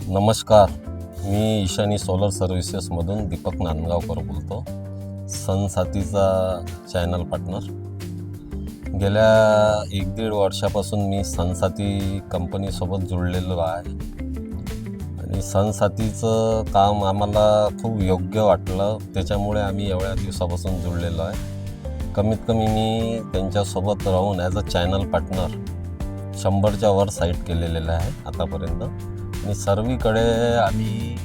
नमस्कार, मी ईशानी सोलर सर्व्हिसेसमधून दीपक नांदगावकर बोलतो. सनसाथीचा channel partner. गेल्या 1-1.5 वर्षापासून मी सनसाथी कंपनीसोबत जुळलेलो आहे आणि सनसाथीचं काम आम्हाला खूप योग्य वाटलं. त्याच्यामुळे आम्ही एवढ्या दिवसापासून जुळलेलो आहे. कमीत कमी मी त्यांच्यासोबत राहून ॲज अ चॅनल पार्टनर 100च्या वर साईट केलेल्या आहे आतापर्यंत. आणि सर्वीकडे आम्ही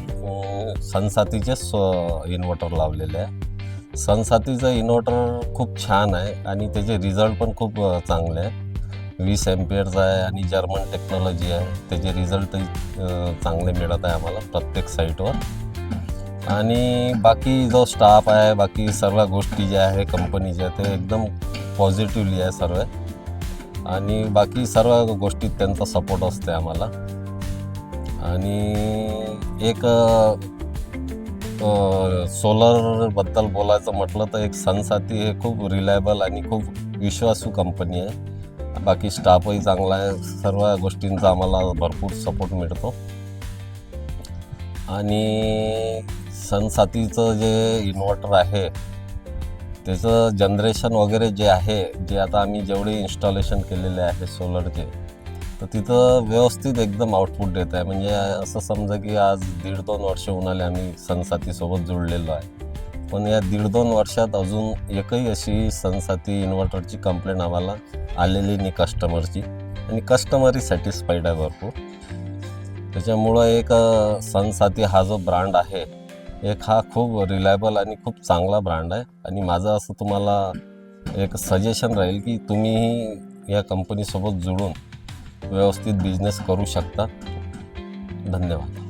सनसाथीचेच इन्व्हर्टर लावलेले आहे. सनसाथीचं इन्व्हर्टर खूप छान आहे आणि त्याचे रिझल्ट पण खूप चांगले आहे. 20 एम्पियरचा आहे आणि जर्मन टेक्नॉलॉजी आहे. त्याचे रिझल्टही चांगले मिळत आहे आम्हाला प्रत्येक साईटवर. आणि बाकी जो स्टाफ आहे, बाकी सर्व गोष्टी ज्या आहे कंपनीच्या, ते एकदम पॉझिटिव्हली आहे सर्व. आणि बाकी सर्व गोष्टीत त्यांचा सपोर्ट असते आम्हाला. आणि एक सोलरबद्दल बोलायचं म्हटलं तर एक सनसाथी हे खूप रिलायबल आणि खूप विश्वासू कंपनी आहे. बाकी स्टाफही चांगला आहे. सर्व गोष्टींचा आम्हाला भरपूर सपोर्ट मिळतो. आणि सनसाथीचं जे इन्व्हर्टर आहे त्याचं जनरेशन वगैरे जे आहे, जे आता आम्ही जेवढे इन्स्टॉलेशन केलेले आहे सोलरचे, तर तिथं व्यवस्थित एकदम आउटपुट देत आहे. म्हणजे असं समजा की आज 1.5-2 वर्ष होऊन आले आम्ही सनसाथीसोबत जुळलेलो आहे. पण या 1.5-2 वर्षात अजून एकही अशी सनसाथी इन्व्हर्टरची कंप्लेंट आम्हाला आलेली नाही कस्टमरची. आणि कस्टमरही सॅटिस्फाईड आहे भरपूर. त्याच्यामुळं एक सनसाथी हा जो ब्रँड आहे, एक हा खूप रिलायबल आणि खूप चांगला ब्रँड आहे. आणि माझं असं तुम्हाला एक सजेशन राहील की तुम्हीही या कंपनीसोबत जुळून व्यवस्थित बिझनेस करू शकता. धन्यवाद.